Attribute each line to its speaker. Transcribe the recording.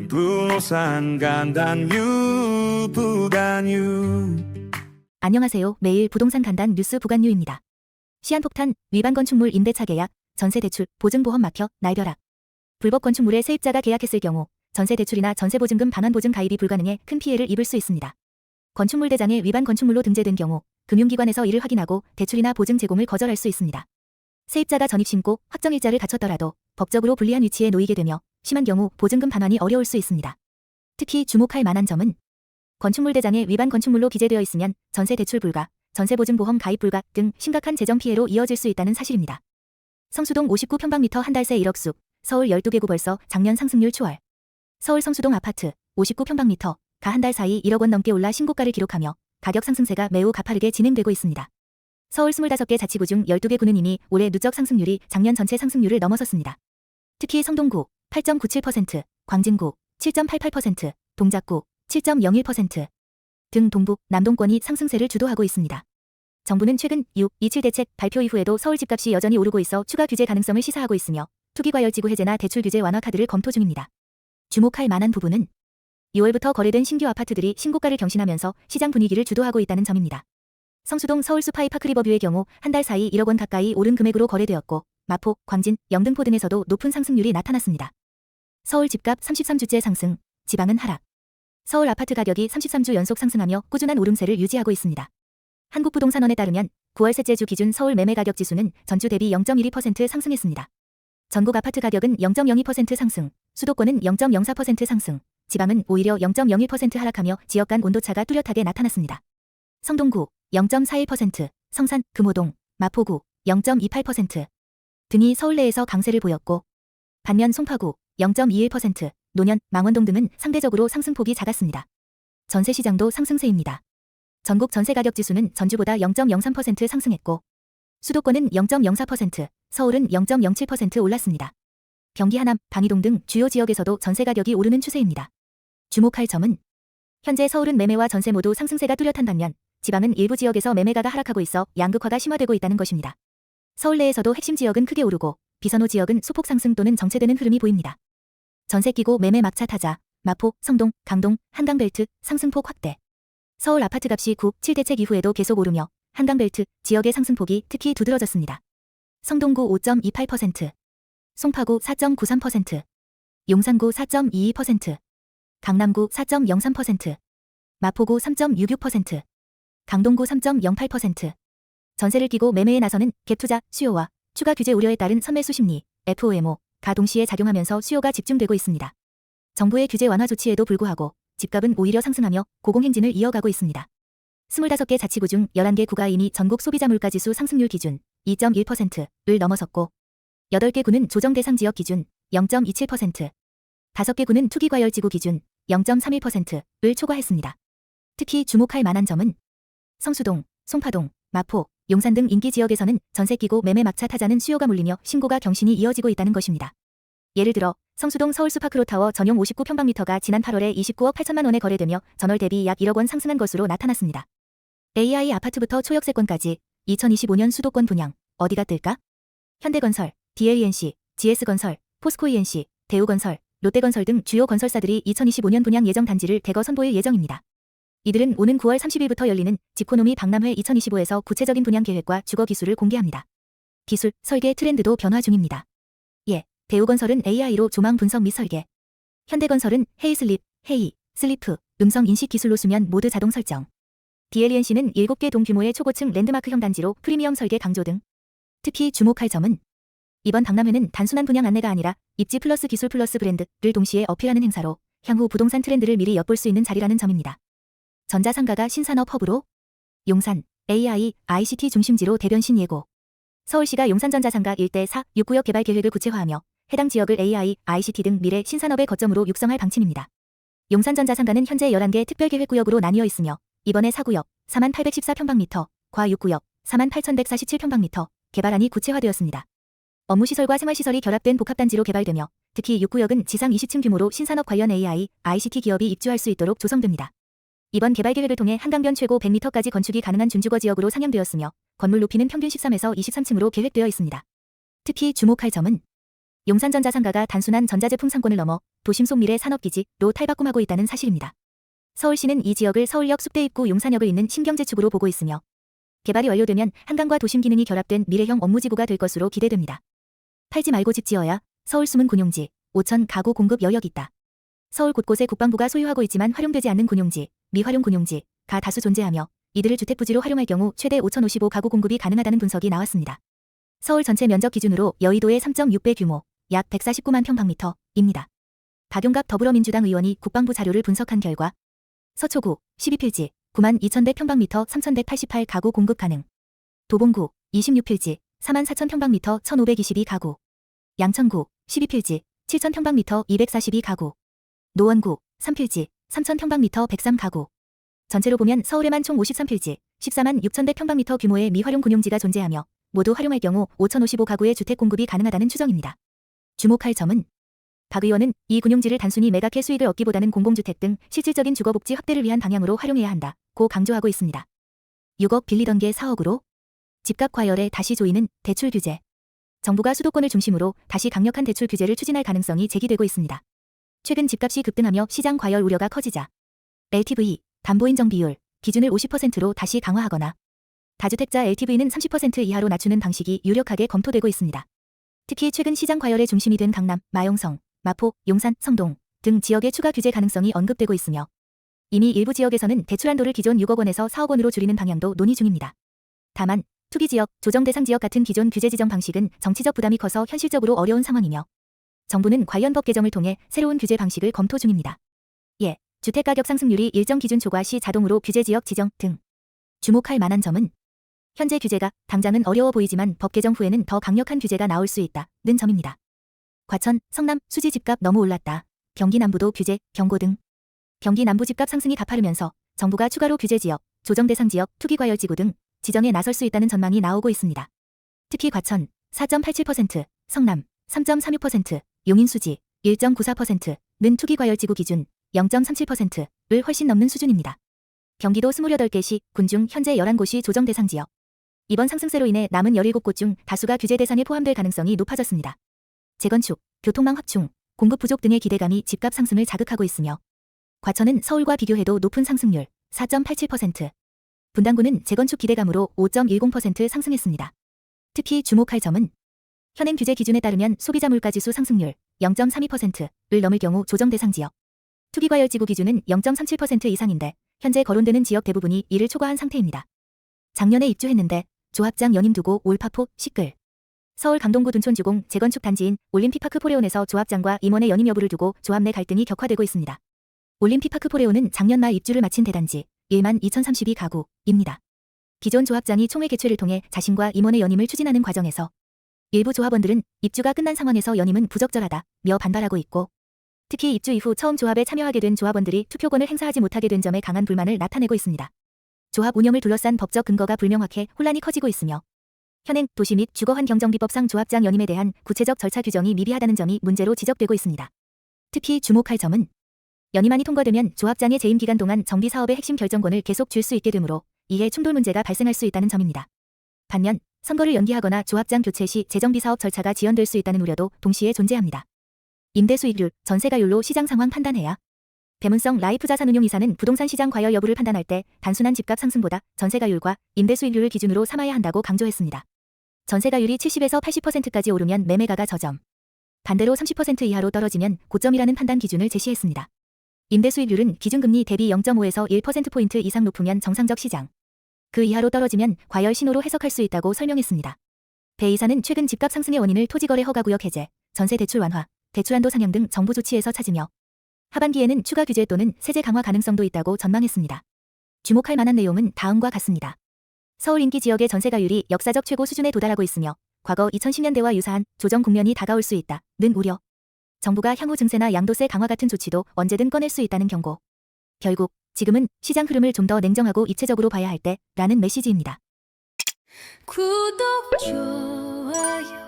Speaker 1: 부동산 간단뉴 부간뉴.
Speaker 2: 안녕하세요. 매일 부동산 간단 뉴스 부간뉴입니다. 시한폭탄, 위반 건축물 임대차 계약, 전세대출, 보증보험 막혀, 날벼락. 불법 건축물의 세입자가 계약했을 경우 전세대출이나 전세보증금 반환보증 가입이 불가능해 큰 피해를 입을 수 있습니다. 건축물 대장에 위반 건축물로 등재된 경우 금융기관에서 이를 확인하고 대출이나 보증 제공을 거절할 수 있습니다. 세입자가 전입신고, 확정일자를 갖췄더라도 법적으로 불리한 위치에 놓이게 되며 심한 경우 보증금 반환이 어려울 수 있습니다. 특히 주목할 만한 점은 건축물 대장에 위반 건축물로 기재되어 있으면 전세 대출 불가, 전세보증보험 가입 불가 등 심각한 재정 피해로 이어질 수 있다는 사실입니다. 성수동 59평방미터 한 달 새 1억 수, 서울 12개 구 벌써 작년 상승률 초월. 서울 성수동 아파트 59평방미터 가 한 달 사이 1억 원 넘게 올라 신고가를 기록하며 가격 상승세가 매우 가파르게 진행되고 있습니다. 서울 25개 자치구 중 12개 구는 이미 올해 누적 상승률이 작년 전체 상승률을 넘어섰습니다. 특히 성동구 8.97%, 광진구 7.88%, 동작구 7.01% 등 동북, 남동권이 상승세를 주도하고 있습니다. 정부는 최근 6.27 대책 발표 이후에도 서울 집값이 여전히 오르고 있어 추가 규제 가능성을 시사하고 있으며 투기과열지구 해제나 대출 규제 완화 카드를 검토 중입니다. 주목할 만한 부분은 6월부터 거래된 신규 아파트들이 신고가를 경신하면서 시장 분위기를 주도하고 있다는 점입니다. 성수동 서울수 파이파크리버뷰의 경우 한 달 사이 1억 원 가까이 오른 금액으로 거래되었고 마포, 광진, 영등포 등에서도 높은 상승률이 나타났습니다. 서울 집값 33주째 상승, 지방은 하락. 서울 아파트 가격이 33주 연속 상승하며 꾸준한 오름세를 유지하고 있습니다. 한국부동산원에 따르면 9월 셋째 주 기준 서울 매매 가격 지수는 전주 대비 0.12% 상승했습니다. 전국 아파트 가격은 0.02% 상승, 수도권은 0.04% 상승, 지방은 오히려 0.01% 하락하며 지역 간 온도차가 뚜렷하게 나타났습니다. 성동구 0.41%, 성산, 금호동, 마포구 0.28% 등이 서울 내에서 강세를 보였고 반면 송파구 0.21%, 노년, 망원동 등은 상대적으로 상승폭이 작았습니다. 전세시장도 상승세입니다. 전국 전세가격지수는 전주보다 0.03% 상승했고 수도권은 0.04%, 서울은 0.07% 올랐습니다. 경기 하남, 방이동 등 주요 지역에서도 전세가격이 오르는 추세입니다. 주목할 점은 현재 서울은 매매와 전세 모두 상승세가 뚜렷한 반면 지방은 일부 지역에서 매매가가 하락하고 있어 양극화가 심화되고 있다는 것입니다. 서울 내에서도 핵심 지역은 크게 오르고 비선호 지역은 소폭 상승 또는 정체되는 흐름이 보입니다. 전세 끼고 매매 막차 타자, 마포, 성동, 강동, 한강벨트 상승폭 확대. 서울 아파트값이 9.7 대책 이후에도 계속 오르며 한강벨트 지역의 상승폭이 특히 두드러졌습니다. 성동구 5.28%, 송파구 4.93%, 용산구 4.22%, 강남구 4.03%, 마포구 3.66%, 강동구 3.08%. 전세를 끼고 매매에 나서는 갭투자, 수요와 추가 규제 우려에 따른 선매수 심리, FOMO가 동시에 작용하면서 수요가 집중되고 있습니다. 정부의 규제 완화 조치에도 불구하고 집값은 오히려 상승하며 고공행진을 이어가고 있습니다. 25개 자치구 중 11개 구가 이미 전국 소비자 물가지수 상승률 기준 2.1%를 넘어섰고 8개 구는 조정 대상 지역 기준 0.27%, 5개 구는 투기과열지구 기준 0.31%를 초과했습니다. 특히 주목할 만한 점은 성수동, 송파동, 마포, 용산 등 인기 지역에서는 전세 끼고 매매 막차 타자는 수요가 몰리며 신고가 경신이 이어지고 있다는 것입니다. 예를 들어 성수동 서울수 파크로타워 전용 59평방미터가 지난 8월에 29억 8천만 원에 거래되며 전월 대비 약 1억 원 상승한 것으로 나타났습니다. AI 아파트부터 초역세권까지 2025년 수도권 분양 어디가 뜰까? 현대건설, DLENC, GS건설, 포스코ENC, 대우건설, 롯데건설 등 주요 건설사들이 2025년 분양 예정 단지를 대거 선보일 예정입니다. 이들은 오는 9월 30일부터 열리는 집코노미 박람회 2025에서 구체적인 분양 계획과 주거 기술을 공개합니다. 기술, 설계 트렌드도 변화 중입니다. 대우건설은 AI로 조망 분석 및 설계. 현대건설은 헤이슬립, 헤이, 슬리프, 음성 인식 기술로 수면 모드 자동 설정. DLENC는 7개 동 규모의 초고층 랜드마크형 단지로 프리미엄 설계 강조 등. 특히 주목할 점은 이번 박람회는 단순한 분양 안내가 아니라 입지 플러스 기술 플러스 브랜드를 동시에 어필하는 행사로 향후 부동산 트렌드를 미리 엿볼 수 있는 자리라는 점입니다. 전자상가가 신산업 허브로 용산, AI, ICT 중심지로 대변신 예고. 서울시가 용산전자상가 일대 4, 6구역 개발 계획을 구체화하며 해당 지역을 AI, ICT 등 미래 신산업의 거점으로 육성할 방침입니다. 용산전자상가는 현재 11개 특별계획구역으로 나뉘어 있으며 이번에 4구역 4814평방미터, 과 6구역 48,147평방미터 개발안이 구체화되었습니다. 업무시설과 생활시설이 결합된 복합단지로 개발되며 특히 6구역은 지상 20층 규모로 신산업 관련 AI, ICT 기업이 입주할 수 있도록 조성됩니다. 이번 개발 계획을 통해 한강변 최고 100m까지 건축이 가능한 준주거 지역으로 상향되었으며 건물 높이는 평균 13에서 23층으로 계획되어 있습니다. 특히 주목할 점은 용산전자 상가가 단순한 전자제품 상권을 넘어 도심 속 미래 산업기지로 탈바꿈하고 있다는 사실입니다. 서울시는 이 지역을 서울역 숲대 입구 용산역을 잇는 신경제축으로 보고 있으며 개발이 완료되면 한강과 도심 기능이 결합된 미래형 업무지구가 될 것으로 기대됩니다. 팔지 말고 집 지어야 서울 숨은 군용지, 5천 가구 공급 여력이 있다. 서울 곳곳에 국방부가 소유하고 있지만 활용되지 않는 군용지, 미활용 군용지가 다수 존재하며 이들을 주택부지로 활용할 경우 최대 5,055 가구 공급이 가능하다는 분석이 나왔습니다. 서울 전체 면적 기준으로 여의도의 3.6배 규모, 약 149만 평방미터입니다. 박용갑 더불어민주당 의원이 국방부 자료를 분석한 결과 서초구 12필지 9만 2,100 평방미터 3,188 가구 공급 가능. 도봉구 26필지 4만 4천 평방미터 1,522 가구. 양천구 12필지 7천 평방미터 242 가구. 노원구 3필지 3천 평방미터 103 가구. 전체로 보면 서울에만 총 53필지 14만 6,100 평방미터 규모의 미활용 군용지가 존재하며 모두 활용할 경우 5,055 가구의 주택 공급이 가능하다는 추정입니다. 주목할 점은 박 의원은 이 군용지를 단순히 매각해 수익을 얻기보다는 공공주택 등 실질적인 주거복지 확대를 위한 방향으로 활용해야 한다고 강조하고 있습니다. 6억 빌리던 게 4억으로? 집값 과열에 다시 조이는 대출 규제. 정부가 수도권을 중심으로 다시 강력한 대출 규제를 추진할 가능성이 제기되고 있습니다. 최근 집값이 급등하며 시장 과열 우려가 커지자 LTV, 담보인정 비율, 기준을 50%로 다시 강화하거나 다주택자 LTV는 30% 이하로 낮추는 방식이 유력하게 검토되고 있습니다. 특히 최근 시장 과열의 중심이 된 강남, 마용성, 마포, 용산, 성동 등 지역의 추가 규제 가능성이 언급되고 있으며 이미 일부 지역에서는 대출 한도를 기존 6억 원에서 4억 원으로 줄이는 방향도 논의 중입니다. 다만 투기지역, 조정대상 지역 같은 기존 규제 지정 방식은 정치적 부담이 커서 현실적으로 어려운 상황이며 정부는 관련 법 개정을 통해 새로운 규제 방식을 검토 중입니다. 예, 주택가격 상승률이 일정 기준 초과 시 자동으로 규제 지역 지정 등 주목할 만한 점은 현재 규제가 당장은 어려워 보이지만 법 개정 후에는 더 강력한 규제가 나올 수 있다는 점입니다. 과천, 성남, 수지 집값 너무 올랐다. 경기 남부도 규제, 경고 등 경기 남부 집값 상승이 가파르면서 정부가 추가로 규제 지역, 조정 대상 지역, 투기 과열 지구 등 지정에 나설 수 있다는 전망이 나오고 있습니다. 특히 과천 4.87%, 성남 3.36%, 용인 수지 1.94%는 투기 과열 지구 기준 0.37%를 훨씬 넘는 수준입니다. 경기도 28개시, 군 중 현재 11곳이 조정 대상 지역. 이번 상승세로 인해 남은 17곳 중 다수가 규제 대상에 포함될 가능성이 높아졌습니다. 재건축, 교통망 확충, 공급 부족 등의 기대감이 집값 상승을 자극하고 있으며 과천은 서울과 비교해도 높은 상승률 4.87%, 분당구는 재건축 기대감으로 5.10% 상승했습니다. 특히 주목할 점은 현행 규제 기준에 따르면 소비자 물가지수 상승률 0.32%를 넘을 경우 조정 대상 지역, 투기과열지구 기준은 0.37% 이상인데 현재 거론되는 지역 대부분이 이를 초과한 상태입니다. 작년에 입주했는데 조합장 연임 두고 올파포 시끌. 서울 강동구 둔촌주공 재건축 단지인 올림픽파크 포레온에서 조합장과 임원의 연임 여부를 두고 조합 내 갈등이 격화되고 있습니다. 올림픽파크 포레온은 작년 말 입주를 마친 대단지 1만 2,032가구입니다. 기존 조합장이 총회 개최를 통해 자신과 임원의 연임을 추진하는 과정에서 일부 조합원들은 입주가 끝난 상황에서 연임은 부적절하다며 반발하고 있고 특히 입주 이후 처음 조합에 참여하게 된 조합원들이 투표권을 행사하지 못하게 된 점에 강한 불만을 나타내고 있습니다. 조합 운영을 둘러싼 법적 근거가 불명확해 혼란이 커지고 있으며 현행 도시 및 주거환경정비법상 조합장 연임에 대한 구체적 절차 규정이 미비하다는 점이 문제로 지적되고 있습니다. 특히 주목할 점은 연임안이 통과되면 조합장의 재임 기간 동안 정비 사업의 핵심 결정권을 계속 줄 수 있게 되므로 이해 충돌 문제가 발생할 수 있다는 점입니다. 반면 선거를 연기하거나 조합장 교체 시 재정비 사업 절차가 지연될 수 있다는 우려도 동시에 존재합니다. 임대 수익률, 전세가율로 시장 상황 판단해야. 배문성 라이프 자산운용이사는 부동산 시장 과열 여부를 판단할 때 단순한 집값 상승보다 전세가율과 임대 수익률을 기준으로 삼아야 한다고 강조했습니다. 전세가율이 70에서 80%까지 오르면 매매가가 저점, 반대로 30% 이하로 떨어지면 고점이라는 판단 기준을 제시했습니다. 임대 수익률은 기준금리 대비 0.5에서 1%포인트 이상 높으면 정상적 시장, 그 이하로 떨어지면 과열 신호로 해석할 수 있다고 설명했습니다. 배 이사는 최근 집값 상승의 원인을 토지거래 허가구역 해제, 전세 대출 완화, 대출한도 상향 등 정부 조치에서 찾으며 하반기에는 추가 규제 또는 세제 강화 가능성도 있다고 전망했습니다. 주목할 만한 내용은 다음과 같습니다. 서울 인기 지역의 전세가율이 역사적 최고 수준에 도달하고 있으며 과거 2010년대와 유사한 조정 국면이 다가올 수 있다는 우려. 정부가 향후 증세나 양도세 강화 같은 조치도 언제든 꺼낼 수 있다는 경고. 결국 지금은 시장 흐름을 좀 더 냉정하고 입체적으로 봐야 할 때라는 메시지입니다.
Speaker 3: 구독, 좋아요